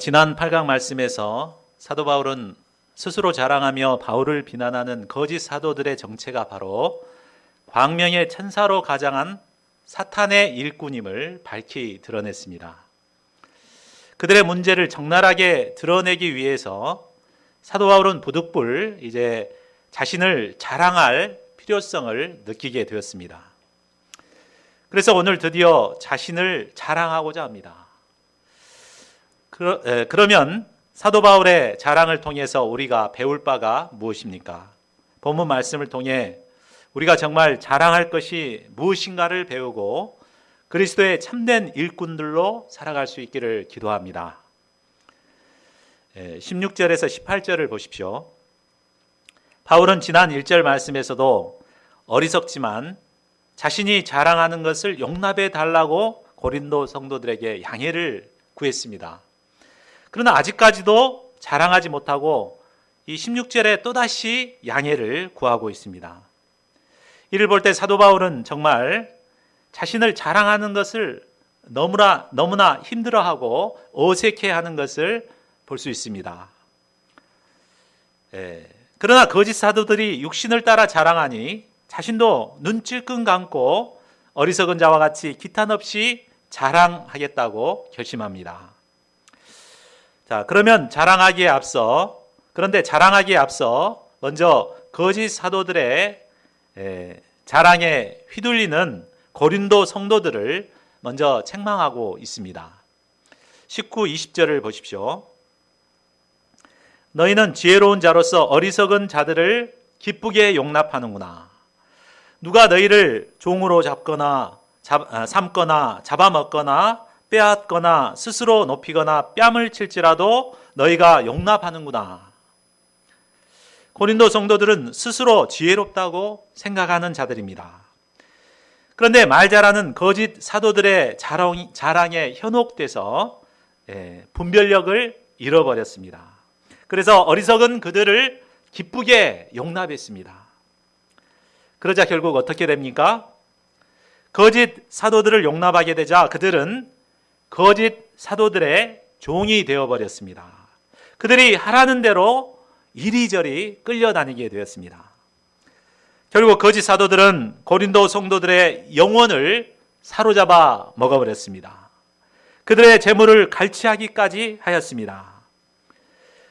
지난 8강 말씀에서 사도 바울은 스스로 자랑하며 바울을 비난하는 거짓 사도들의 정체가 바로 광명의 천사로 가장한 사탄의 일꾼임을 밝히 드러냈습니다. 그들의 문제를 적나라하게 드러내기 위해서 사도 바울은 부득불 이제 자신을 자랑할 필요성을 느끼게 되었습니다. 그래서 오늘 드디어 자신을 자랑하고자 합니다. 그러면 사도 바울의 자랑을 통해서 우리가 배울 바가 무엇입니까? 본문 말씀을 통해 우리가 정말 자랑할 것이 무엇인가를 배우고 그리스도의 참된 일꾼들로 살아갈 수 있기를 기도합니다. 16절에서 18절을 보십시오. 바울은 지난 1절 말씀에서도 어리석지만 자신이 자랑하는 것을 용납해 달라고 고린도 성도들에게 양해를 구했습니다. 그러나 아직까지도 자랑하지 못하고 이 16절에 또다시 양해를 구하고 있습니다. 이를 볼 때 사도 바울은 정말 자신을 자랑하는 것을 너무나 힘들어하고 어색해하는 것을 볼 수 있습니다. 그러나 거짓 사도들이 육신을 따라 자랑하니 자신도 눈 찔끔 감고 어리석은 자와 같이 기탄 없이 자랑하겠다고 결심합니다. 자, 그러면 그런데 자랑하기에 앞서 먼저 거짓 사도들의 자랑에 휘둘리는 고린도 성도들을 먼저 책망하고 있습니다. 19, 20절을 보십시오. 너희는 지혜로운 자로서 어리석은 자들을 기쁘게 용납하는구나. 누가 너희를 종으로 삼거나 잡아먹거나 빼앗거나 스스로 높이거나 뺨을 칠지라도 너희가 용납하는구나. 고린도 성도들은 스스로 지혜롭다고 생각하는 자들입니다. 그런데 말 잘하는 거짓 사도들의 자랑에 현혹돼서 분별력을 잃어버렸습니다. 그래서 어리석은 그들을 기쁘게 용납했습니다. 그러자 결국 어떻게 됩니까? 거짓 사도들을 용납하게 되자 그들은 거짓 사도들의 종이 되어버렸습니다. 그들이 하라는 대로 이리저리 끌려다니게 되었습니다. 결국 거짓 사도들은 고린도 성도들의 영혼을 사로잡아 먹어버렸습니다. 그들의 재물을 갈취하기까지 하였습니다.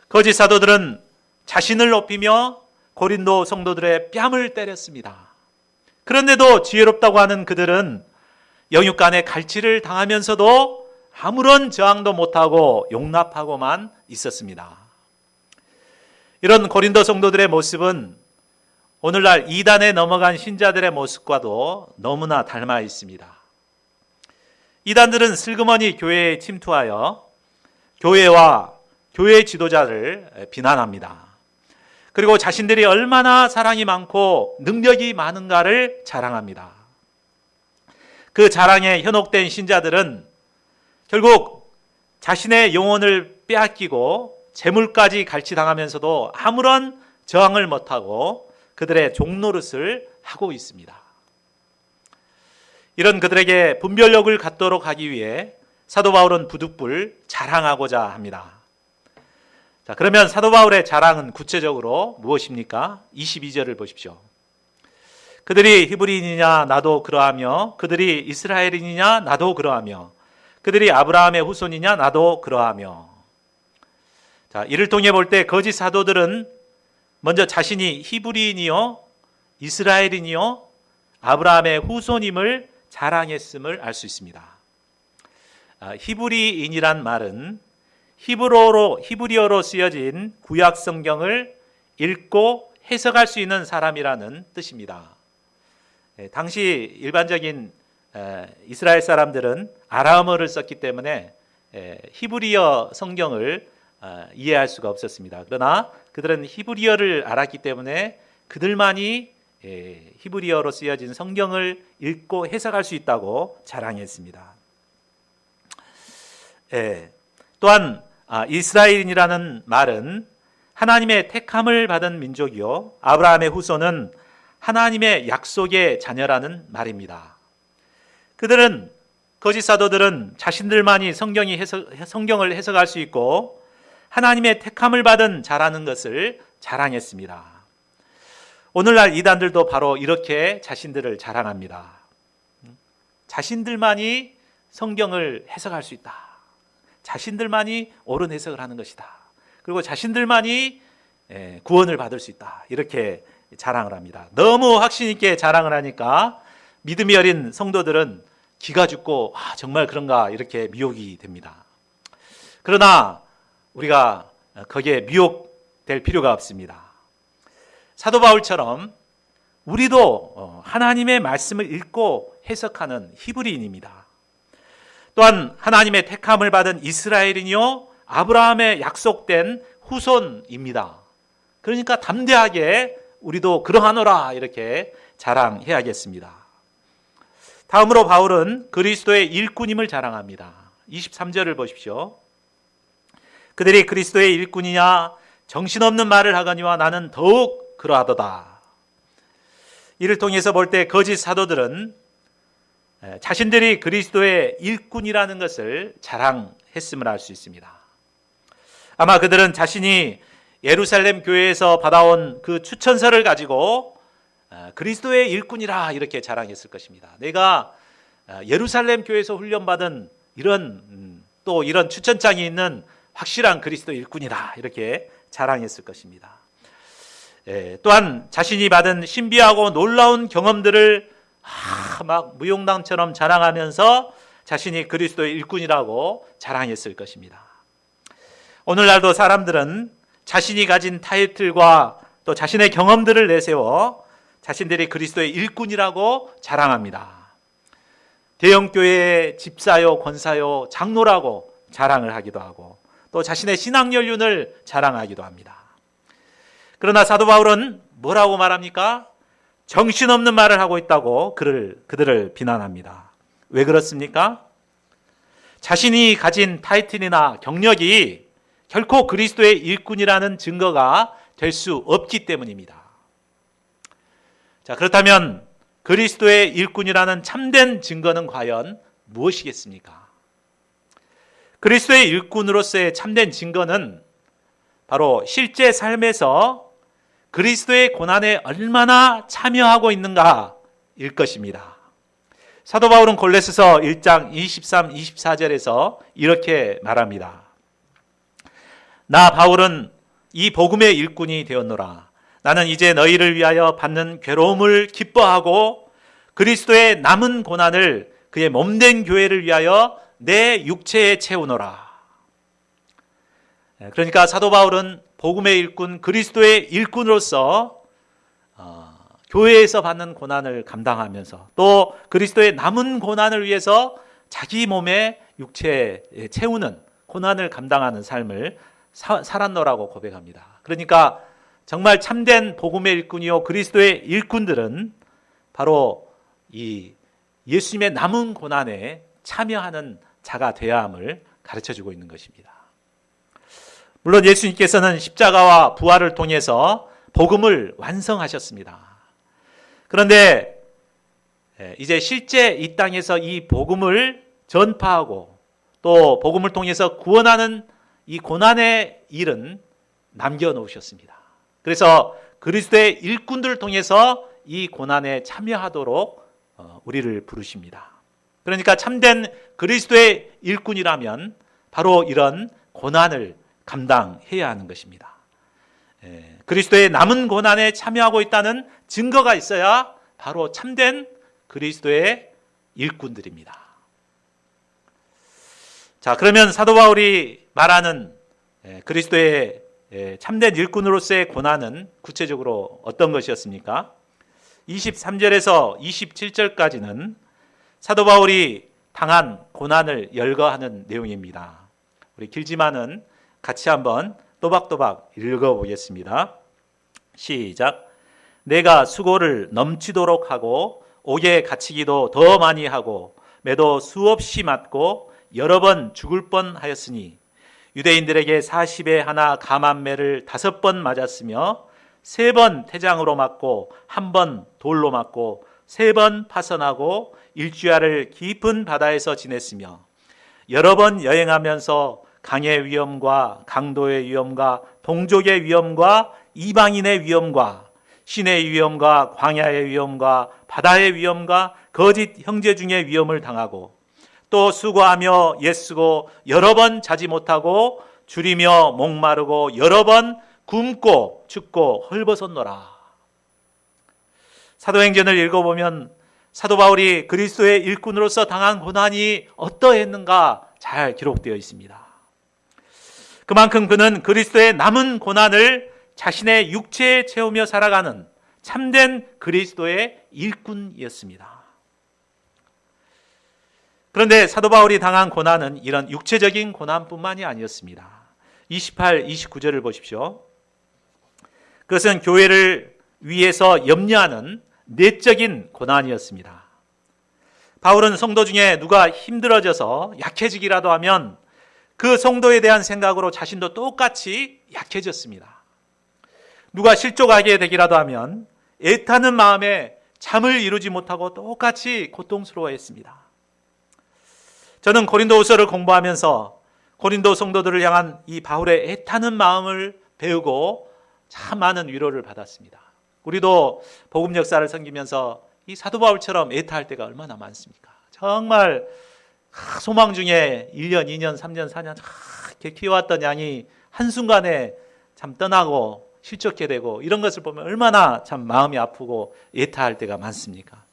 거짓 사도들은 자신을 높이며 고린도 성도들의 뺨을 때렸습니다. 그런데도 지혜롭다고 하는 그들은 영육간의 갈취를 당하면서도 아무런 저항도 못하고 용납하고만 있었습니다. 이런 고린도 성도들의 모습은 오늘날 이단에 넘어간 신자들의 모습과도 너무나 닮아 있습니다. 이단들은 슬그머니 교회에 침투하여 교회와 교회 지도자를 비난합니다. 그리고 자신들이 얼마나 사랑이 많고 능력이 많은가를 자랑합니다. 그 자랑에 현혹된 신자들은 결국 자신의 영혼을 빼앗기고 재물까지 갈취당하면서도 아무런 저항을 못하고 그들의 종노릇을 하고 있습니다. 이런 그들에게 분별력을 갖도록 하기 위해 사도 바울은 부득불 자랑하고자 합니다. 자, 그러면 사도 바울의 자랑은 구체적으로 무엇입니까? 22절을 보십시오. 그들이 히브리인이냐 나도 그러하며 그들이 이스라엘인이냐 나도 그러하며 그들이 아브라함의 후손이냐 나도 그러하며. 자, 이를 통해 볼 때 거짓 사도들은 먼저 자신이 히브리인이요 이스라엘인이요 아브라함의 후손임을 자랑했음을 알 수 있습니다. 히브리인이란 말은 히브리어로 쓰여진 구약 성경을 읽고 해석할 수 있는 사람이라는 뜻입니다. 당시 일반적인 이스라엘 사람들은 아람어를 썼기 때문에 히브리어 성경을 이해할 수가 없었습니다. 그러나 그들은 히브리어를 알았기 때문에 그들만이 히브리어로 쓰여진 성경을 읽고 해석할 수 있다고 자랑했습니다. 또한 이스라엘인이라는 말은 하나님의 택함을 받은 민족이요 아브라함의 후손은 하나님의 약속의 자녀라는 말입니다. 그들은 거짓 사도들은 자신들만이 성경을 해석할 수 있고 하나님의 택함을 받은 자라는 것을 자랑했습니다. 오늘날 이단들도 바로 이렇게 자신들을 자랑합니다. 자신들만이 성경을 해석할 수 있다. 자신들만이 옳은 해석을 하는 것이다. 그리고 자신들만이 구원을 받을 수 있다. 이렇게 자랑을 합니다. 너무 확신 있게 자랑을 하니까 믿음이 어린 성도들은 기가 죽고 정말 그런가 이렇게 미혹이 됩니다. 그러나 우리가 거기에 미혹될 필요가 없습니다. 사도 바울처럼 우리도 하나님의 말씀을 읽고 해석하는 히브리인입니다. 또한 하나님의 택함을 받은 이스라엘인이요 아브라함의 약속된 후손입니다. 그러니까 담대하게 우리도 그러하노라 이렇게 자랑해야겠습니다. 다음으로 바울은 그리스도의 일꾼임을 자랑합니다. 23절을 보십시오. 그들이 그리스도의 일꾼이냐 정신없는 말을 하거니와 나는 더욱 그러하도다. 이를 통해서 볼 때 거짓 사도들은 자신들이 그리스도의 일꾼이라는 것을 자랑했음을 알 수 있습니다. 아마 그들은 자신이 예루살렘 교회에서 받아온 그 추천서를 가지고 그리스도의 일꾼이라 이렇게 자랑했을 것입니다. 내가 예루살렘 교회에서 훈련받은 이런 추천장이 있는 확실한 그리스도 일꾼이다 이렇게 자랑했을 것입니다. 또한 자신이 받은 신비하고 놀라운 경험들을 막 무용담처럼 자랑하면서 자신이 그리스도의 일꾼이라고 자랑했을 것입니다. 오늘날도 사람들은 자신이 가진 타이틀과 또 자신의 경험들을 내세워 자신들이 그리스도의 일꾼이라고 자랑합니다. 대형교회의 집사요, 권사요, 장로라고 자랑을 하기도 하고 또 자신의 신앙 연륜을 자랑하기도 합니다. 그러나 사도 바울은 뭐라고 말합니까? 정신없는 말을 하고 있다고 그들을 비난합니다. 왜 그렇습니까? 자신이 가진 타이틀이나 경력이 결코 그리스도의 일꾼이라는 증거가 될 수 없기 때문입니다. 자, 그렇다면 그리스도의 일꾼이라는 참된 증거는 과연 무엇이겠습니까? 그리스도의 일꾼으로서의 참된 증거는 바로 실제 삶에서 그리스도의 고난에 얼마나 참여하고 있는가일 것입니다. 사도 바울은 골로새서 1장 23, 24절에서 이렇게 말합니다. 나 바울은 이 복음의 일꾼이 되었노라. 나는 이제 너희를 위하여 받는 괴로움을 기뻐하고 그리스도의 남은 고난을 그의 몸된 교회를 위하여 내 육체에 채우노라. 그러니까 사도 바울은 복음의 일꾼 그리스도의 일꾼으로서 교회에서 받는 고난을 감당하면서 또 그리스도의 남은 고난을 위해서 자기 몸의 육체에 채우는 고난을 감당하는 삶을 살았노라고 고백합니다. 그러니까 정말 참된 복음의 일꾼이요 그리스도의 일꾼들은 바로 이 예수님의 남은 고난에 참여하는 자가 되어야 함을 가르쳐주고 있는 것입니다. 물론 예수님께서는 십자가와 부활을 통해서 복음을 완성하셨습니다. 그런데 이제 실제 이 땅에서 이 복음을 전파하고 또 복음을 통해서 구원하는 이 고난의 일은 남겨놓으셨습니다. 그래서 그리스도의 일꾼들을 통해서 이 고난에 참여하도록 우리를 부르십니다. 그러니까 참된 그리스도의 일꾼이라면 바로 이런 고난을 감당해야 하는 것입니다. 그리스도의 남은 고난에 참여하고 있다는 증거가 있어야 바로 참된 그리스도의 일꾼들입니다. 자, 그러면 사도 바울이 말하는 그리스도의 참된 일꾼으로서의 고난은 구체적으로 어떤 것이었습니까? 23절에서 27절까지는 사도 바울이 당한 고난을 열거하는 내용입니다. 우리 길지만은 같이 한번 또박또박 읽어보겠습니다. 시작. 내가 수고를 넘치도록 하고 옥에 갇히기도 더 많이 하고 매도 수없이 맞고 여러 번 죽을 뻔하였으니 유대인들에게 40에 하나 감한매를 5번 맞았으며 3번 태장으로 맞고 1번 돌로 맞고 3번 파선하고 일주야를 깊은 바다에서 지냈으며 여러 번 여행하면서 강의 위험과 강도의 위험과 동족의 위험과 이방인의 위험과 신의 위험과 광야의 위험과 바다의 위험과 거짓 형제 중의 위험을 당하고 또 수고하며 애쓰고 여러 번 자지 못하고 줄이며 목마르고 여러 번 굶고 춥고 헐벗었노라. 사도행전을 읽어보면 사도 바울이 그리스도의 일꾼으로서 당한 고난이 어떠했는가 잘 기록되어 있습니다. 그만큼 그는 그리스도의 남은 고난을 자신의 육체에 채우며 살아가는 참된 그리스도의 일꾼이었습니다. 그런데 사도 바울이 당한 고난은 이런 육체적인 고난뿐만이 아니었습니다. 28, 29절을 보십시오. 그것은 교회를 위해서 염려하는 내적인 고난이었습니다. 바울은 성도 중에 누가 힘들어져서 약해지기라도 하면 그 성도에 대한 생각으로 자신도 똑같이 약해졌습니다. 누가 실족하게 되기라도 하면 애타는 마음에 잠을 이루지 못하고 똑같이 고통스러워했습니다. 저는 고린도후서를 공부하면서 고린도 성도들을 향한 이 바울의 애타는 마음을 배우고 참 많은 위로를 받았습니다. 우리도 복음 역사를 섬기면서 이 사도 바울처럼 애타할 때가 얼마나 많습니까? 정말 소망 중에 1년, 2년, 3년, 4년 이렇게 키워왔던 양이 한순간에 참 떠나고 실족해 되고 이런 것을 보면 얼마나 참 마음이 아프고 애타할 때가 많습니까?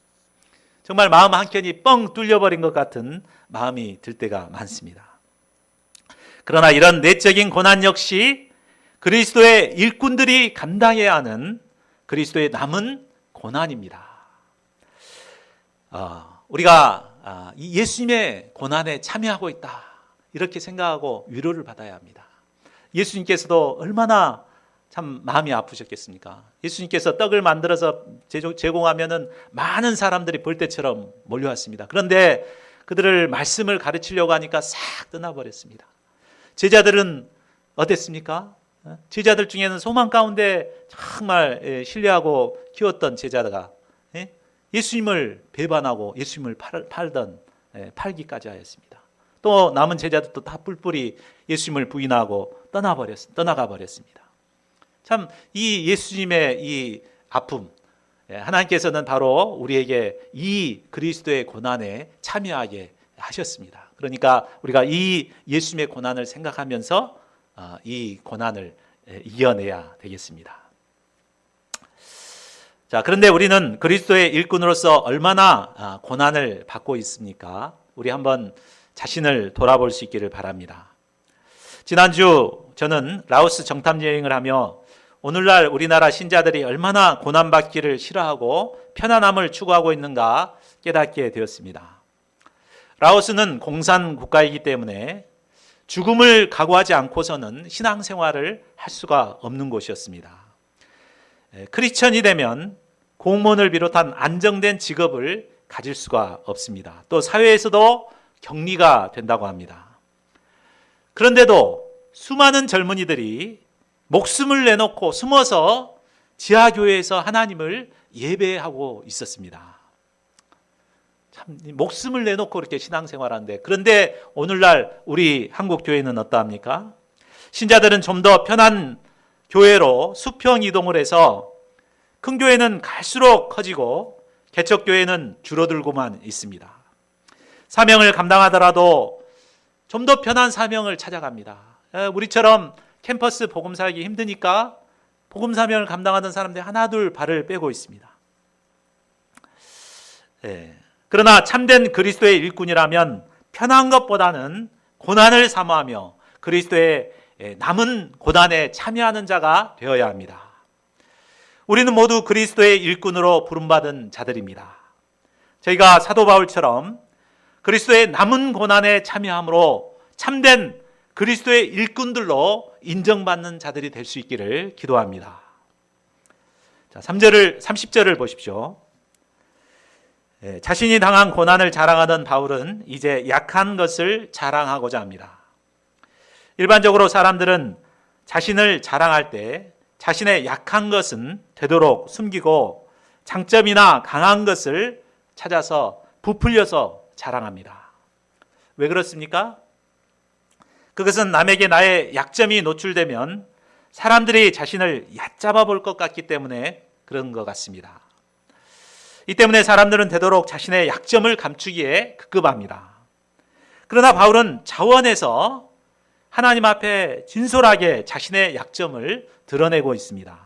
정말 마음 한켠이 뻥 뚫려버린 것 같은 마음이 들 때가 많습니다. 그러나 이런 내적인 고난 역시 그리스도의 일꾼들이 감당해야 하는 그리스도의 남은 고난입니다. 우리가 예수님의 고난에 참여하고 있다 이렇게 생각하고 위로를 받아야 합니다. 예수님께서도 얼마나 참 마음이 아프셨겠습니까? 예수님께서 떡을 만들어서 제공하면은 많은 사람들이 벌떼처럼 몰려왔습니다. 그런데 그들을 말씀을 가르치려고 하니까 싹 떠나버렸습니다. 제자들은 어땠습니까? 제자들 중에는 소망 가운데 정말 신뢰하고 키웠던 제자가 예수님을 배반하고 예수님을 팔던 팔기까지 하였습니다. 또 남은 제자들도 다 뿔뿔이 예수님을 부인하고 떠나가 버렸습니다. 참 이 예수님의 이 아픔, 하나님께서는 바로 우리에게 이 그리스도의 고난에 참여하게 하셨습니다. 그러니까 우리가 이 예수님의 고난을 생각하면서 이 고난을 이겨내야 되겠습니다. 자, 그런데 우리는 그리스도의 일꾼으로서 얼마나 고난을 받고 있습니까? 우리 한번 자신을 돌아볼 수 있기를 바랍니다. 지난주 저는 라오스 정탐 여행을 하며 오늘날 우리나라 신자들이 얼마나 고난받기를 싫어하고 편안함을 추구하고 있는가 깨닫게 되었습니다. 라오스는 공산 국가이기 때문에 죽음을 각오하지 않고서는 신앙생활을 할 수가 없는 곳이었습니다. 크리스천이 되면 공무원을 비롯한 안정된 직업을 가질 수가 없습니다. 또 사회에서도 격리가 된다고 합니다. 그런데도 수많은 젊은이들이 목숨을 내놓고 숨어서 지하교회에서 하나님을 예배하고 있었습니다. 참 목숨을 내놓고 이렇게 신앙생활하는데, 그런데 오늘날 우리 한국 교회는 어떠합니까? 신자들은 좀 더 편한 교회로 수평 이동을 해서 큰 교회는 갈수록 커지고 개척교회는 줄어들고만 있습니다. 사명을 감당하더라도 좀 더 편한 사명을 찾아갑니다. 우리처럼 캠퍼스 복음사하기 힘드니까 복음 사명을 감당하던 사람들이 하나둘 발을 빼고 있습니다. 그러나 참된 그리스도의 일꾼이라면 편한 것보다는 고난을 사모하며 그리스도의 남은 고난에 참여하는 자가 되어야 합니다. 우리는 모두 그리스도의 일꾼으로 부름받은 자들입니다. 저희가 사도 바울처럼 그리스도의 남은 고난에 참여함으로 참된 그리스도의 일꾼들로 인정받는 자들이 될 수 있기를 기도합니다. 자, 30절을 보십시오. 자신이 당한 고난을 자랑하던 바울은 이제 약한 것을 자랑하고자 합니다. 일반적으로 사람들은 자신을 자랑할 때 자신의 약한 것은 되도록 숨기고 장점이나 강한 것을 찾아서 부풀려서 자랑합니다. 왜 그렇습니까? 그것은 남에게 나의 약점이 노출되면 사람들이 자신을 얕잡아 볼 것 같기 때문에 그런 것 같습니다. 이 때문에 사람들은 되도록 자신의 약점을 감추기에 급급합니다. 그러나 바울은 자원해서 하나님 앞에 진솔하게 자신의 약점을 드러내고 있습니다.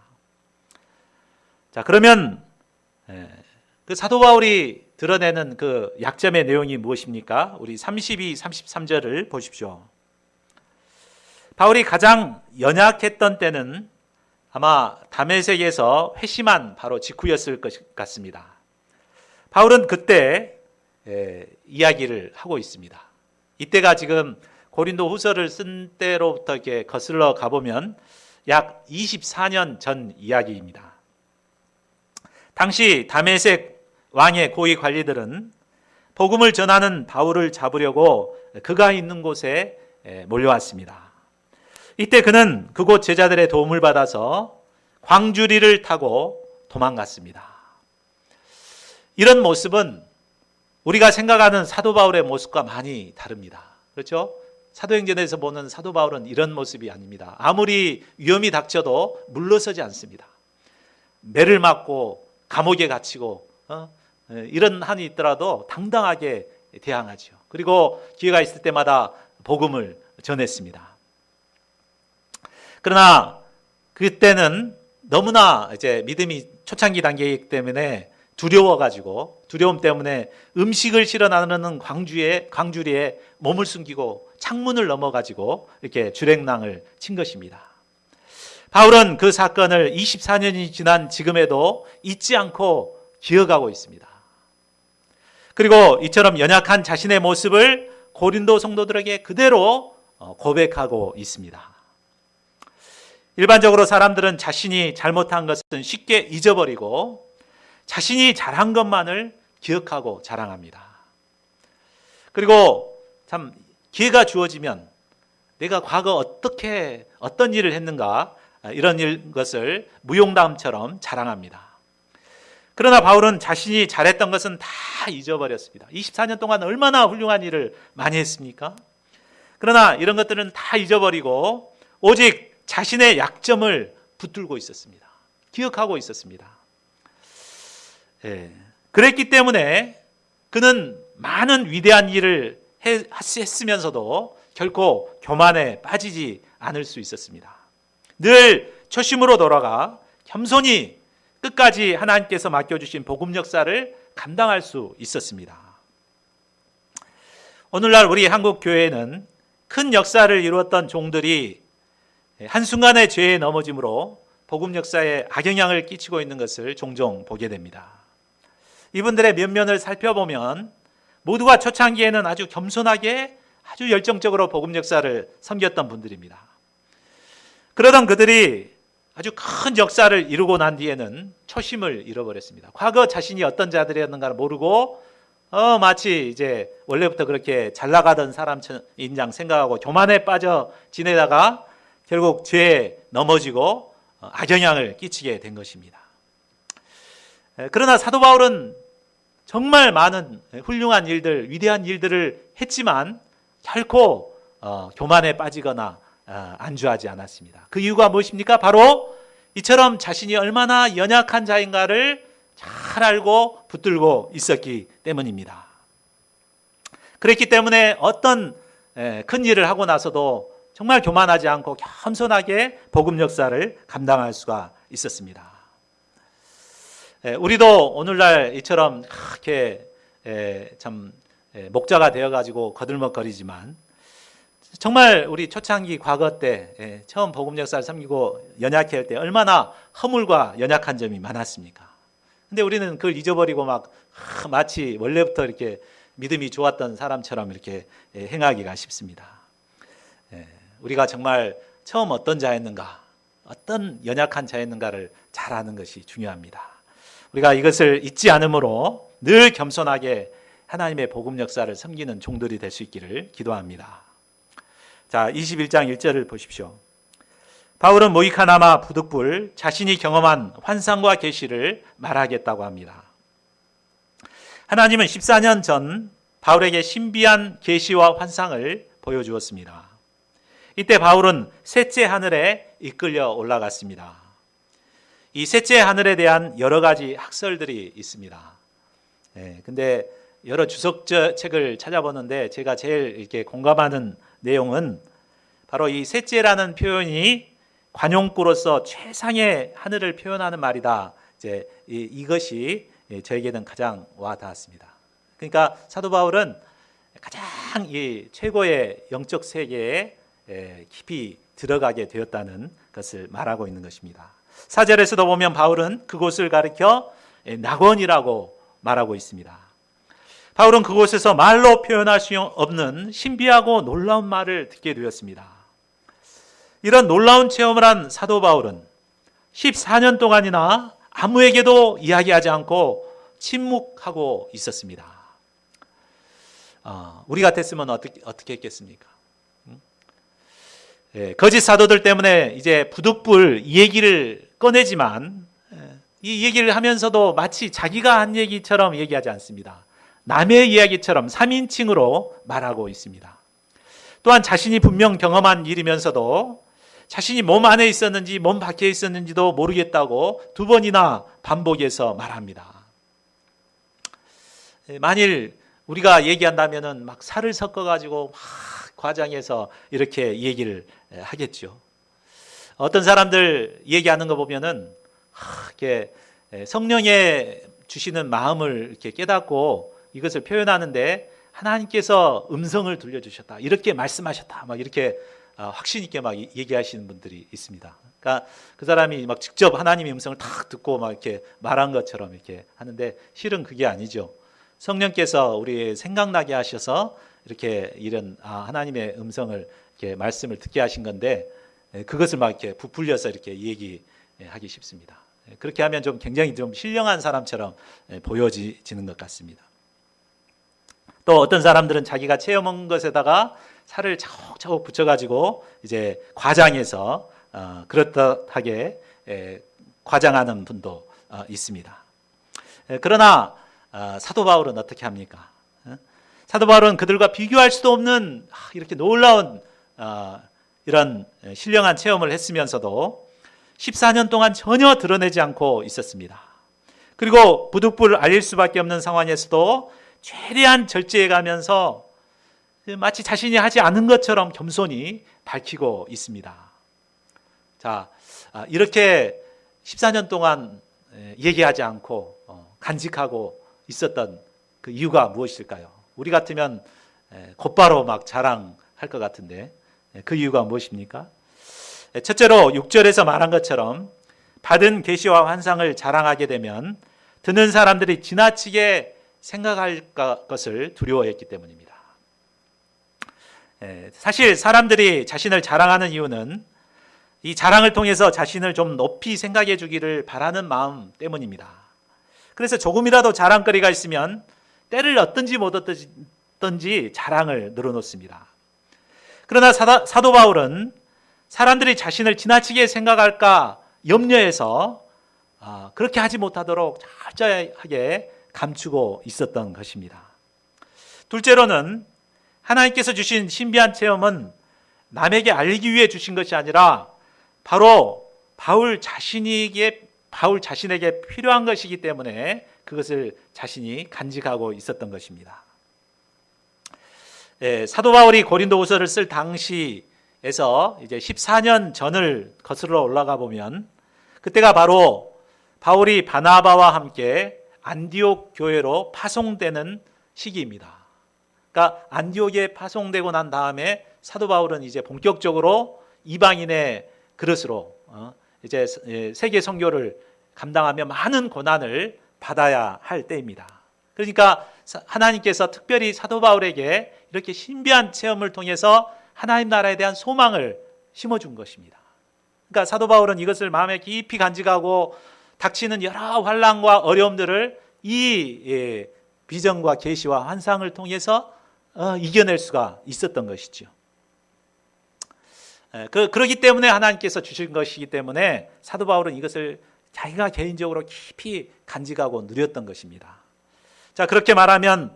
자, 그러면 그 사도 바울이 드러내는 그 약점의 내용이 무엇입니까? 우리 32, 33절을 보십시오. 바울이 가장 연약했던 때는 아마 다메섹에서 회심한 바로 직후였을 것 같습니다. 바울은 그때 이야기를 하고 있습니다. 이때가 지금 고린도 후서를 쓴 때로부터 이렇게 거슬러 가보면 약 24년 전 이야기입니다. 당시 다메섹 왕의 고위 관리들은 복음을 전하는 바울을 잡으려고 그가 있는 곳에 몰려왔습니다. 이때 그는 그곳 제자들의 도움을 받아서 광주리를 타고 도망갔습니다. 이런 모습은 우리가 생각하는 사도 바울의 모습과 많이 다릅니다. 그렇죠? 사도행전에서 보는 사도 바울은 이런 모습이 아닙니다. 아무리 위험이 닥쳐도 물러서지 않습니다. 매를 맞고 감옥에 갇히고 이런 한이 있더라도 당당하게 대항하죠. 그리고 기회가 있을 때마다 복음을 전했습니다. 그러나 그때는 너무나 이제 믿음이 초창기 단계이기 때문에 두려움 때문에 음식을 실어 나르는 광주리에 몸을 숨기고 창문을 넘어가지고 이렇게 주랭랑을 친 것입니다. 바울은 그 사건을 24년이 지난 지금에도 잊지 않고 기억하고 있습니다. 그리고 이처럼 연약한 자신의 모습을 고린도 성도들에게 그대로 고백하고 있습니다. 일반적으로 사람들은 자신이 잘못한 것은 쉽게 잊어버리고 자신이 잘한 것만을 기억하고 자랑합니다. 그리고 참 기회가 주어지면 내가 과거 어떤 일을 했는가 이런 것을 무용담처럼 자랑합니다. 그러나 바울은 자신이 잘했던 것은 다 잊어버렸습니다. 24년 동안 얼마나 훌륭한 일을 많이 했습니까? 그러나 이런 것들은 다 잊어버리고 오직 자신의 약점을 붙들고 있었습니다. 기억하고 있었습니다. 그랬기 때문에 그는 많은 위대한 일을 했으면서도 결코 교만에 빠지지 않을 수 있었습니다. 늘 초심으로 돌아가 겸손히 끝까지 하나님께서 맡겨주신 복음 역사를 감당할 수 있었습니다. 오늘날 우리 한국 교회는 큰 역사를 이루었던 종들이 한순간의 죄에 넘어짐으로 복음 역사에 악영향을 끼치고 있는 것을 종종 보게 됩니다. 이분들의 면면을 살펴보면 모두가 초창기에는 아주 겸손하게 아주 열정적으로 복음 역사를 섬겼던 분들입니다. 그러던 그들이 아주 큰 역사를 이루고 난 뒤에는 초심을 잃어버렸습니다. 과거 자신이 어떤 자들이었는가를 모르고 마치 이제 원래부터 그렇게 잘 나가던 사람인 양 생각하고 교만에 빠져 지내다가 결국 죄에 넘어지고 악영향을 끼치게 된 것입니다. 그러나 사도 바울은 정말 많은 훌륭한 일들, 위대한 일들을 했지만 결코 교만에 빠지거나 안주하지 않았습니다. 그 이유가 무엇입니까? 바로 이처럼 자신이 얼마나 연약한 자인가를 잘 알고 붙들고 있었기 때문입니다. 그랬기 때문에 어떤 큰 일을 하고 나서도 정말 교만하지 않고 겸손하게 복음 역사를 감당할 수가 있었습니다. 우리도 오늘날 이처럼 그렇게 참 목자가 되어가지고 거들먹거리지만 정말 우리 초창기 과거 때 처음 복음 역사를 섬기고 연약할 때 얼마나 허물과 연약한 점이 많았습니까? 근데 우리는 그걸 잊어버리고 막 마치 원래부터 이렇게 믿음이 좋았던 사람처럼 이렇게 행하기가 쉽습니다. 우리가 정말 처음 어떤 자였는가, 어떤 연약한 자였는가를 잘 아는 것이 중요합니다. 우리가 이것을 잊지 않으므로 늘 겸손하게 하나님의 복음 역사를 섬기는 종들이 될 수 있기를 기도합니다. 자, 21장 1절을 보십시오. 바울은 모이카나마 부득불 자신이 경험한 환상과 계시를 말하겠다고 합니다. 하나님은 14년 전 바울에게 신비한 계시와 환상을 보여주었습니다. 이때 바울은 셋째 하늘에 이끌려 올라갔습니다. 이 셋째 하늘에 대한 여러 가지 학설들이 있습니다. 근데 여러 주석책을 찾아보는데 제가 제일 이렇게 공감하는 내용은 바로 이 셋째라는 표현이 관용구로서 최상의 하늘을 표현하는 말이다. 이제 이것이 저에게는 가장 와닿았습니다. 그러니까 사도 바울은 가장 이 최고의 영적 세계에 깊이 들어가게 되었다는 것을 말하고 있는 것입니다. 4절에서도 보면 바울은 그곳을 가리켜 낙원이라고 말하고 있습니다. 바울은 그곳에서 말로 표현할 수 없는 신비하고 놀라운 말을 듣게 되었습니다. 이런 놀라운 체험을 한 사도 바울은 14년 동안이나 아무에게도 이야기하지 않고 침묵하고 있었습니다. 우리 같았으면 어떻게 했겠습니까? 거짓 사도들 때문에 이제 부득불 이 얘기를 꺼내지만 이 얘기를 하면서도 마치 자기가 한 얘기처럼 얘기하지 않습니다. 남의 이야기처럼 3인칭으로 말하고 있습니다. 또한 자신이 분명 경험한 일이면서도 자신이 몸 안에 있었는지 몸 밖에 있었는지도 모르겠다고 2번이나 반복해서 말합니다. 만일 우리가 얘기한다면은 막 살을 섞어가지고 막 과장해서 이렇게 얘기를 하겠죠. 어떤 사람들 얘기하는 거 보면은 이렇게 성령의 주시는 마음을 이렇게 깨닫고 이것을 표현하는데 하나님께서 음성을 들려주셨다. 이렇게 말씀하셨다. 막 이렇게 확신 있게 막 얘기하시는 분들이 있습니다. 그러니까 그 사람이 막 직접 하나님의 음성을 탁 듣고 막 이렇게 말한 것처럼 이렇게 하는데 실은 그게 아니죠. 성령께서 우리 생각나게 하셔서 이렇게 이런 하나님의 음성을 이렇게 말씀을 듣게 하신 건데 그것을 막 이렇게 부풀려서 이렇게 얘기하기 쉽습니다. 그렇게 하면 좀 굉장히 좀 신령한 사람처럼 보여지는 것 같습니다. 또 어떤 사람들은 자기가 체험한 것에다가 살을 차곡차곡 붙여가지고 이제 과장해서 그렇듯하게 과장하는 분도 있습니다. 그러나 사도 바울은 어떻게 합니까? 사도 바울은 그들과 비교할 수도 없는 이렇게 놀라운 이런 신령한 체험을 했으면서도 14년 동안 전혀 드러내지 않고 있었습니다. 그리고 부득불 알릴 수밖에 없는 상황에서도 최대한 절제해 가면서 마치 자신이 하지 않은 것처럼 겸손히 밝히고 있습니다. 자, 이렇게 14년 동안 얘기하지 않고 간직하고 있었던 그 이유가 무엇일까요? 우리 같으면 곧바로 막 자랑할 것 같은데 그 이유가 무엇입니까? 첫째로 6절에서 말한 것처럼 받은 계시와 환상을 자랑하게 되면 듣는 사람들이 지나치게 생각할 것을 두려워했기 때문입니다. 사실 사람들이 자신을 자랑하는 이유는 이 자랑을 통해서 자신을 좀 높이 생각해 주기를 바라는 마음 때문입니다. 그래서 조금이라도 자랑거리가 있으면 때를 얻든지 못 얻든지 자랑을 늘어놓습니다. 그러나 사도 바울은 사람들이 자신을 지나치게 생각할까 염려해서 그렇게 하지 못하도록 철저하게 감추고 있었던 것입니다. 둘째로는 하나님께서 주신 신비한 체험은 남에게 알리기 위해 주신 것이 아니라 바로 바울 자신에게 필요한 것이기 때문에 그것을 자신이 간직하고 있었던 것입니다. 사도 바울이 고린도후서를 쓸 당시에서 이제 14년 전을 거슬러 올라가 보면 그때가 바로 바울이 바나바와 함께 안디옥 교회로 파송되는 시기입니다. 그러니까 안디옥에 파송되고 난 다음에 사도 바울은 이제 본격적으로 이방인의 그릇으로 이제 세계 선교를 감당하며 많은 고난을 받아야 할 때입니다. 그러니까 하나님께서 특별히 사도 바울에게 이렇게 신비한 체험을 통해서 하나님 나라에 대한 소망을 심어준 것입니다. 그러니까 사도 바울은 이것을 마음에 깊이 간직하고 닥치는 여러 환난과 어려움들을 이 비전과 계시와 환상을 통해서 이겨낼 수가 있었던 것이죠. 그렇기 때문에 하나님께서 주신 것이기 때문에 사도 바울은 이것을 자기가 개인적으로 깊이 간직하고 누렸던 것입니다. 자, 그렇게 말하면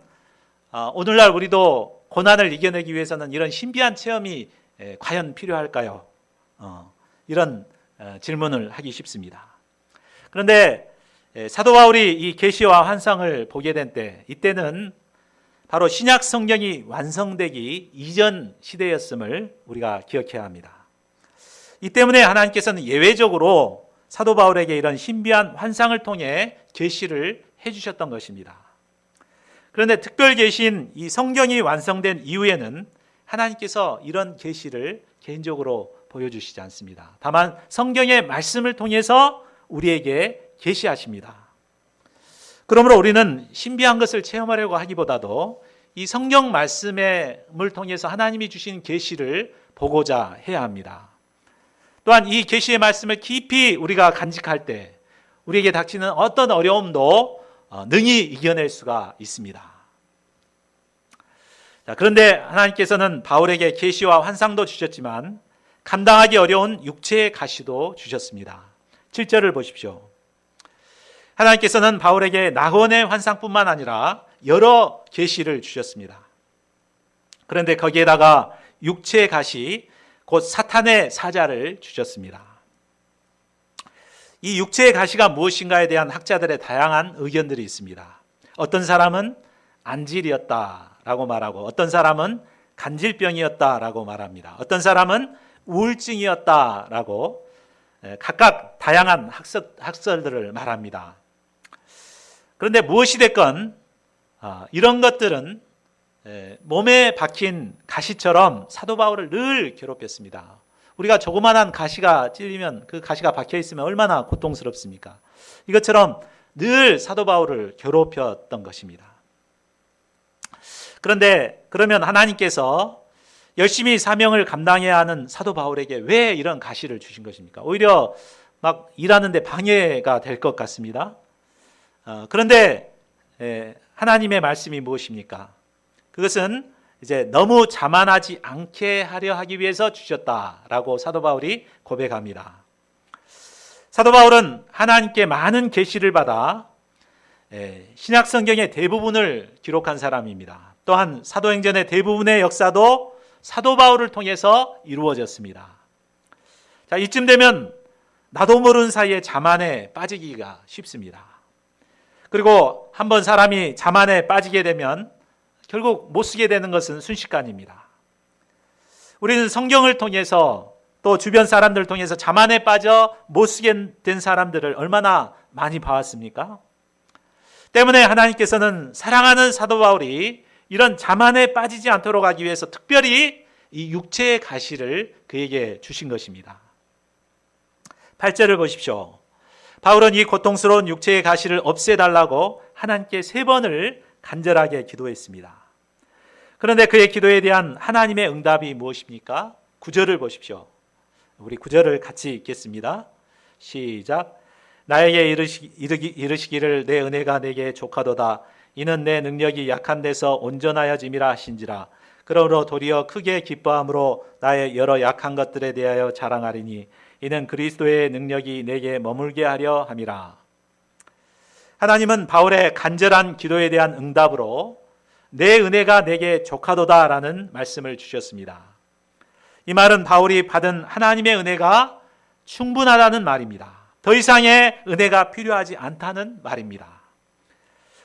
오늘날 우리도 고난을 이겨내기 위해서는 이런 신비한 체험이 과연 필요할까요? 이런 질문을 하기 쉽습니다. 그런데 사도 바울이 이 계시와 환상을 보게 된 때, 이때는 바로 신약 성경이 완성되기 이전 시대였음을 우리가 기억해야 합니다. 이 때문에 하나님께서는 예외적으로 사도 바울에게 이런 신비한 환상을 통해 계시를 해주셨던 것입니다. 그런데 특별 계시인 이 성경이 완성된 이후에는 하나님께서 이런 계시를 개인적으로 보여주시지 않습니다. 다만 성경의 말씀을 통해서 우리에게 계시하십니다. 그러므로 우리는 신비한 것을 체험하려고 하기보다도 이 성경 말씀을 통해서 하나님이 주신 계시를 보고자 해야 합니다. 또한 이 계시의 말씀을 깊이 우리가 간직할 때 우리에게 닥치는 어떤 어려움도 능히 이겨낼 수가 있습니다. 자, 그런데 하나님께서는 바울에게 계시와 환상도 주셨지만 감당하기 어려운 육체의 가시도 주셨습니다. 7절을 보십시오. 하나님께서는 바울에게 낙원의 환상뿐만 아니라 여러 계시를 주셨습니다. 그런데 거기에다가 육체의 가시, 곧 사탄의 사자를 주셨습니다. 이 육체의 가시가 무엇인가에 대한 학자들의 다양한 의견들이 있습니다. 어떤 사람은 안질이었다라고 말하고, 어떤 사람은 간질병이었다라고 말합니다. 어떤 사람은 우울증이었다라고 각각 다양한 학설들을 말합니다. 그런데 무엇이 됐건 이런 것들은 몸에 박힌 가시처럼 사도 바울을 늘 괴롭혔습니다. 우리가 조그만한 가시가 찔리면 그 가시가 박혀 있으면 얼마나 고통스럽습니까? 이것처럼 늘 사도 바울을 괴롭혔던 것입니다. 그런데 그러면 하나님께서 열심히 사명을 감당해야 하는 사도 바울에게 왜 이런 가시를 주신 것입니까? 오히려 막 일하는데 방해가 될 것 같습니다. 그런데 하나님의 말씀이 무엇입니까? 그것은 이제 너무 자만하지 않게 하려 하기 위해서 주셨다라고 사도 바울이 고백합니다. 사도 바울은 하나님께 많은 계시를 받아 신약 성경의 대부분을 기록한 사람입니다. 또한 사도행전의 대부분의 역사도 사도 바울을 통해서 이루어졌습니다. 자, 이쯤 되면 나도 모르는 사이에 자만에 빠지기가 쉽습니다. 그리고 한번 사람이 자만에 빠지게 되면 결국 못 쓰게 되는 것은 순식간입니다. 우리는 성경을 통해서 또 주변 사람들을 통해서 자만에 빠져 못 쓰게 된 사람들을 얼마나 많이 봐왔습니까? 때문에 하나님께서는 사랑하는 사도 바울이 이런 자만에 빠지지 않도록 하기 위해서 특별히 이 육체의 가시를 그에게 주신 것입니다. 8절을 보십시오. 바울은 이 고통스러운 육체의 가시를 없애달라고 하나님께 3번을 간절하게 기도했습니다. 그런데 그의 기도에 대한 하나님의 응답이 무엇입니까? 9절을 보십시오. 우리 9절을 같이 읽겠습니다. 시작. 나에게 이르시기를 내 은혜가 내게 족하도다. 이는 내 능력이 약한 데서 온전하여짐이라 하신지라. 그러므로 도리어 크게 기뻐함으로 나의 여러 약한 것들에 대하여 자랑하리니 이는 그리스도의 능력이 내게 머물게 하려 함이라. 하나님은 바울의 간절한 기도에 대한 응답으로 내 은혜가 내게 족하도다라는 말씀을 주셨습니다. 이 말은 바울이 받은 하나님의 은혜가 충분하다는 말입니다. 더 이상의 은혜가 필요하지 않다는 말입니다.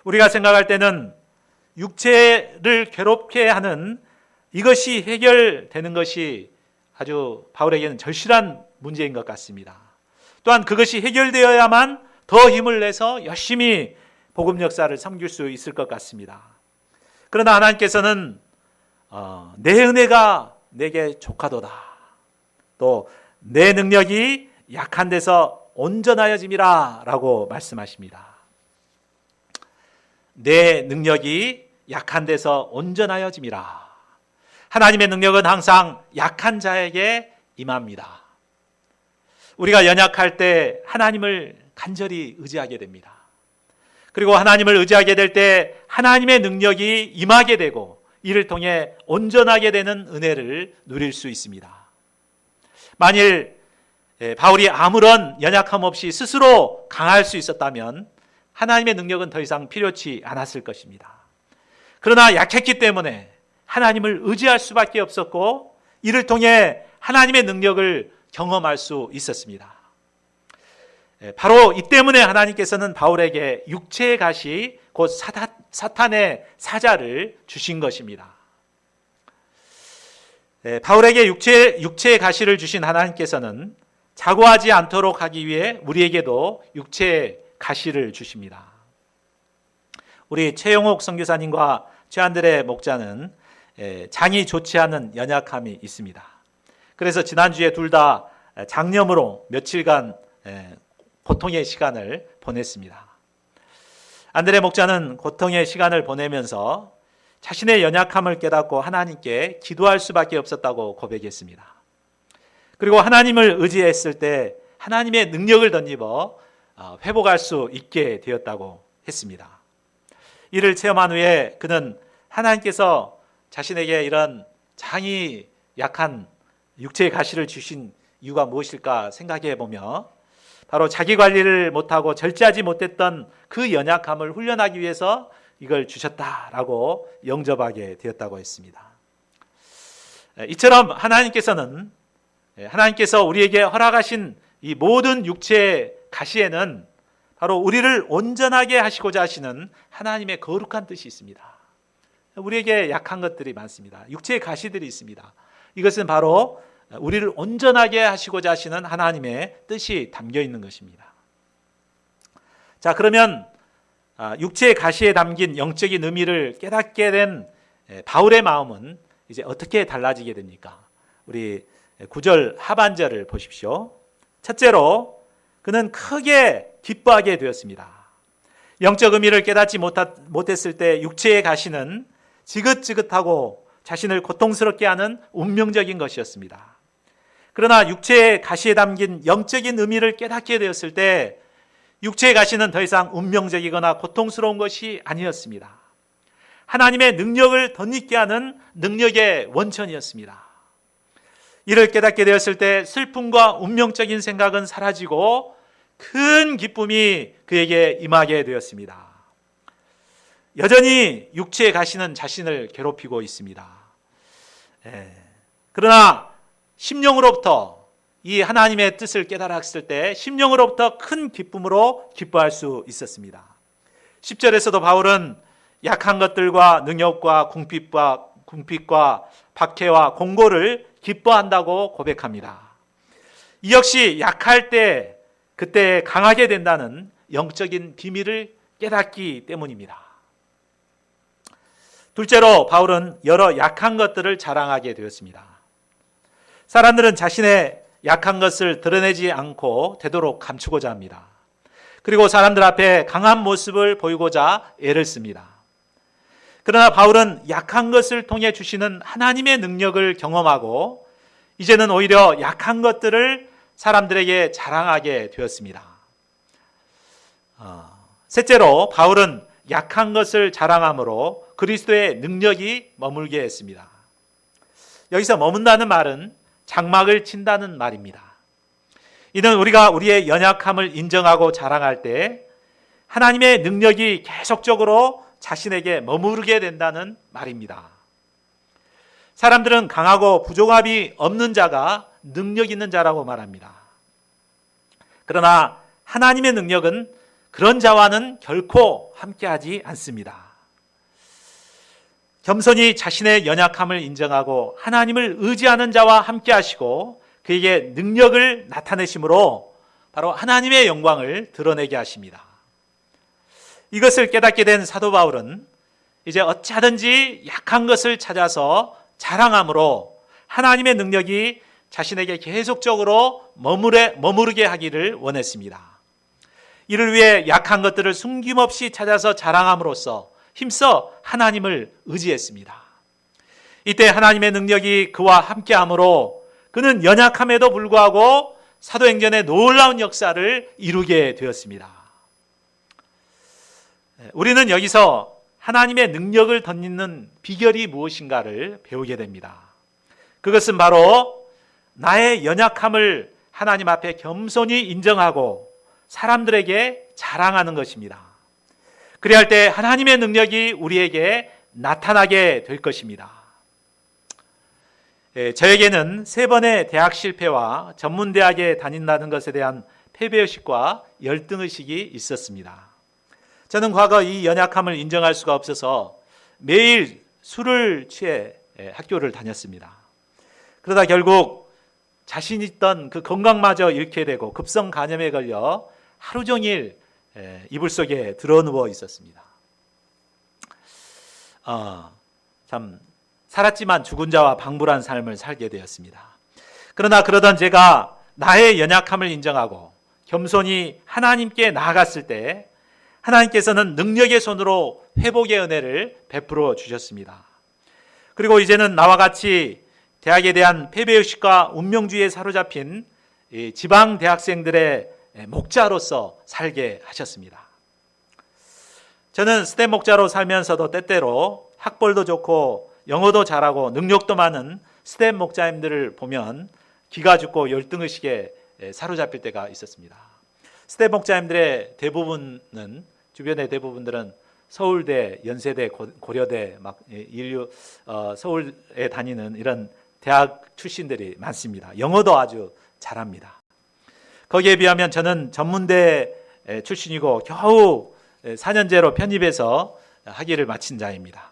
우리가 생각할 때는 육체를 괴롭게 하는 이것이 해결되는 것이 아주 바울에게는 절실한 문제인 것 같습니다. 또한 그것이 해결되어야만 더 힘을 내서 열심히 복음 역사를 섬길 수 있을 것 같습니다. 그러나 하나님께서는 내 은혜가 내게 족하도다. 또 내 능력이 약한 데서 온전하여짐이라 라고 말씀하십니다. 내 능력이 약한 데서 온전하여짐이라. 하나님의 능력은 항상 약한 자에게 임합니다. 우리가 연약할 때 하나님을 간절히 의지하게 됩니다. 그리고 하나님을 의지하게 될 때 하나님의 능력이 임하게 되고 이를 통해 온전하게 되는 은혜를 누릴 수 있습니다. 만일 바울이 아무런 연약함 없이 스스로 강할 수 있었다면 하나님의 능력은 더 이상 필요치 않았을 것입니다. 그러나 약했기 때문에 하나님을 의지할 수밖에 없었고 이를 통해 하나님의 능력을 경험할 수 있었습니다. 바로 이 때문에 하나님께서는 바울에게 육체의 가시 곧 사탄의 사자를 주신 것입니다. 바울에게 육체의 가시를 주신 하나님께서는 자고하지 않도록 하기 위해 우리에게도 육체의 가시를 주십니다. 우리 최영옥 선교사님과 최한들의 목자는 장이 좋지 않은 연약함이 있습니다. 그래서 지난주에 둘 다 장염으로 며칠간 고통의 시간을 보냈습니다. 안드레 목자는 고통의 시간을 보내면서 자신의 연약함을 깨닫고 하나님께 기도할 수밖에 없었다고 고백했습니다. 그리고 하나님을 의지했을 때 하나님의 능력을 덧입어 회복할 수 있게 되었다고 했습니다. 이를 체험한 후에 그는 하나님께서 자신에게 이런 장이 약한 육체의 가시를 주신 이유가 무엇일까 생각해 보며 바로 자기 관리를 못하고 절제하지 못했던 그 연약함을 훈련하기 위해서 이걸 주셨다라고 영접하게 되었다고 했습니다. 이처럼 하나님께서 우리에게 허락하신 이 모든 육체의 가시에는 바로 우리를 온전하게 하시고자 하시는 하나님의 거룩한 뜻이 있습니다. 우리에게 약한 것들이 많습니다. 육체의 가시들이 있습니다. 이것은 바로 우리를 온전하게 하시고자 하시는 하나님의 뜻이 담겨 있는 것입니다. 자, 그러면 육체의 가시에 담긴 영적인 의미를 깨닫게 된 바울의 마음은 이제 어떻게 달라지게 됩니까? 우리 9절 하반절을 보십시오. 첫째로 그는 크게 기뻐하게 되었습니다. 영적 의미를 깨닫지 못했을 때 육체의 가시는 지긋지긋하고 자신을 고통스럽게 하는 운명적인 것이었습니다. 그러나 육체의 가시에 담긴 영적인 의미를 깨닫게 되었을 때 육체의 가시는 더 이상 운명적이거나 고통스러운 것이 아니었습니다. 하나님의 능력을 덧입게 하는 능력의 원천이었습니다. 이를 깨닫게 되었을 때 슬픔과 운명적인 생각은 사라지고 큰 기쁨이 그에게 임하게 되었습니다. 여전히 육체의 가시는 자신을 괴롭히고 있습니다. 그러나 심령으로부터 이 하나님의 뜻을 깨달았을 때 심령으로부터 큰 기쁨으로 기뻐할 수 있었습니다. 10절에서도 바울은 약한 것들과 능욕과 궁핍과 박해와 공고를 기뻐한다고 고백합니다. 이 역시 약할 때 그때 강하게 된다는 영적인 비밀을 깨닫기 때문입니다. 둘째로 바울은 여러 약한 것들을 자랑하게 되었습니다. 사람들은 자신의 약한 것을 드러내지 않고 되도록 감추고자 합니다. 그리고 사람들 앞에 강한 모습을 보이고자 애를 씁니다. 그러나 바울은 약한 것을 통해 주시는 하나님의 능력을 경험하고 이제는 오히려 약한 것들을 사람들에게 자랑하게 되었습니다. 셋째로 바울은 약한 것을 자랑함으로 그리스도의 능력이 머물게 했습니다. 여기서 머문다는 말은 장막을 친다는 말입니다. 이는 우리가 우리의 연약함을 인정하고 자랑할 때 하나님의 능력이 계속적으로 자신에게 머무르게 된다는 말입니다. 사람들은 강하고 부족함이 없는 자가 능력 있는 자라고 말합니다. 그러나 하나님의 능력은 그런 자와는 결코 함께하지 않습니다. 겸손히 자신의 연약함을 인정하고 하나님을 의지하는 자와 함께하시고 그에게 능력을 나타내심으로 바로 하나님의 영광을 드러내게 하십니다. 이것을 깨닫게 된 사도 바울은 이제 어찌하든지 약한 것을 찾아서 자랑함으로 하나님의 능력이 자신에게 계속적으로 머무르게 하기를 원했습니다. 이를 위해 약한 것들을 숨김없이 찾아서 자랑함으로써 힘써 하나님을 의지했습니다. 이때 하나님의 능력이 그와 함께하므로 그는 연약함에도 불구하고 사도행전의 놀라운 역사를 이루게 되었습니다. 우리는 여기서 하나님의 능력을 덧입는 비결이 무엇인가를 배우게 됩니다. 그것은 바로 나의 연약함을 하나님 앞에 겸손히 인정하고 사람들에게 자랑하는 것입니다. 그리할 때 하나님의 능력이 우리에게 나타나게 될 것입니다. 저에게는 3번의 대학 실패와 전문대학에 다닌다는 것에 대한 패배의식과 열등의식이 있었습니다. 저는 과거 이 연약함을 인정할 수가 없어서 매일 술을 취해 학교를 다녔습니다. 그러다 결국 자신 있던 그 건강마저 잃게 되고 급성 간염에 걸려 하루 종일 이불 속에 드러누워 있었습니다. 참 살았지만 죽은 자와 방불한 삶을 살게 되었습니다. 그러나 그러던 제가 나의 연약함을 인정하고 겸손히 하나님께 나아갔을 때 하나님께서는 능력의 손으로 회복의 은혜를 베풀어 주셨습니다. 그리고 이제는 나와 같이 대학에 대한 패배의식과 운명주의에 사로잡힌 지방 대학생들의 목자로서 살게 하셨습니다. 저는 스텝 목자로 살면서도 때때로 학벌도 좋고 영어도 잘하고 능력도 많은 스텝 목자님들을 보면 기가 죽고 열등의식에 사로잡힐 때가 있었습니다. 스텝 목자님들의 대부분은 주변의 대부분들은 서울대, 연세대, 고려대, 서울에 다니는 이런 대학 출신들이 많습니다. 영어도 아주 잘합니다. 거기에 비하면 저는 전문대 출신이고 겨우 4년제로 편입해서 학위를 마친 자입니다.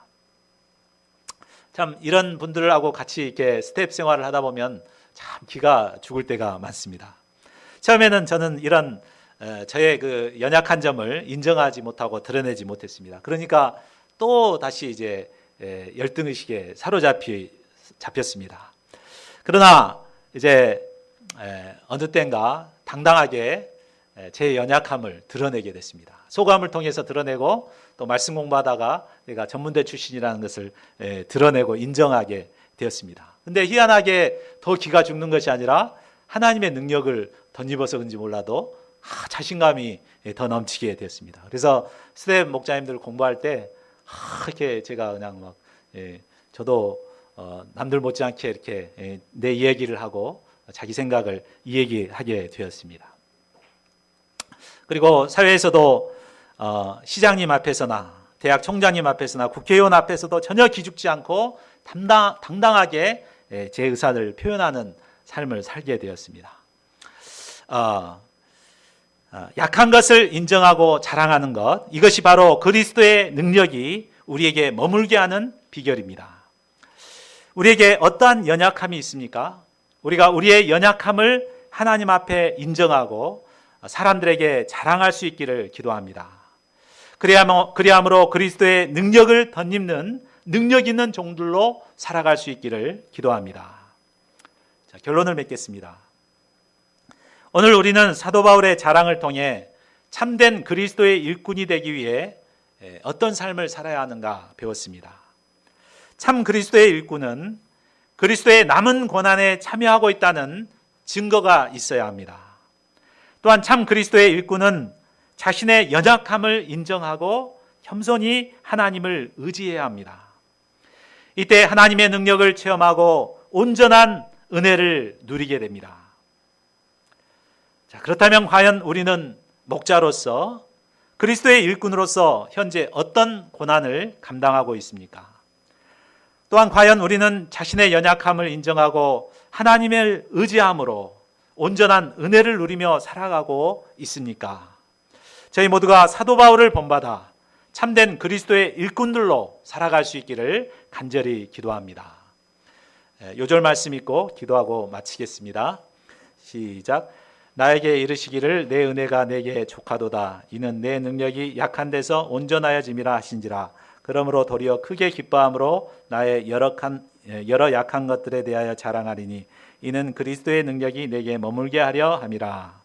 참 이런 분들하고 같이 이렇게 스텝 생활을 하다 보면 참 기가 죽을 때가 많습니다. 처음에는 저는 이런 저의 그 연약한 점을 인정하지 못하고 드러내지 못했습니다. 그러니까 또 다시 이제 열등의식에 잡혔습니다. 그러나 이제 어느 때인가 당당하게 제 연약함을 드러내게 됐습니다. 소감을 통해서 드러내고 또 말씀 공부하다가 내가 전문대 출신이라는 것을 드러내고 인정하게 되었습니다. 근데 희한하게 더 기가 죽는 것이 아니라 하나님의 능력을 덧입어서 그런지 몰라도 자신감이 더 넘치게 되었습니다. 그래서 스텝 목자님들 공부할 때 이렇게 제가 그냥 막 저도 남들 못지않게 이렇게 내 이야기를 하고 자기 생각을 이야기하게 되었습니다. 그리고 사회에서도 시장님 앞에서나 대학 총장님 앞에서나 국회의원 앞에서도 전혀 기죽지 않고 당당하게 제 의사를 표현하는 삶을 살게 되었습니다. 약한 것을 인정하고 자랑하는 것, 이것이 바로 그리스도의 능력이 우리에게 머물게 하는 비결입니다. 우리에게 어떠한 연약함이 있습니까? 우리가 우리의 연약함을 하나님 앞에 인정하고 사람들에게 자랑할 수 있기를 기도합니다. 그리함으로 그리스도의 능력을 덧입는 능력 있는 종들로 살아갈 수 있기를 기도합니다. 자, 결론을 맺겠습니다. 오늘 우리는 사도 바울의 자랑을 통해 참된 그리스도의 일꾼이 되기 위해 어떤 삶을 살아야 하는가 배웠습니다. 참 그리스도의 일꾼은 그리스도의 남은 고난에 참여하고 있다는 증거가 있어야 합니다. 또한 참 그리스도의 일꾼은 자신의 연약함을 인정하고 겸손히 하나님을 의지해야 합니다. 이때 하나님의 능력을 체험하고 온전한 은혜를 누리게 됩니다. 자, 그렇다면 과연 우리는 목자로서 그리스도의 일꾼으로서 현재 어떤 고난을 감당하고 있습니까? 또한 과연 우리는 자신의 연약함을 인정하고 하나님을 의지함으로 온전한 은혜를 누리며 살아가고 있습니까? 저희 모두가 사도 바울을 본받아 참된 그리스도의 일꾼들로 살아갈 수 있기를 간절히 기도합니다. 요절 말씀 읽고 기도하고 마치겠습니다. 시작. 나에게 이르시기를 내 은혜가 내게 족하도다. 이는 내 능력이 약한 데서 온전하여짐이라 하신지라. 그러므로 도리어 크게 기뻐함으로 나의 여러 약한 것들에 대하여 자랑하리니 이는 그리스도의 능력이 내게 머물게 하려 함이라.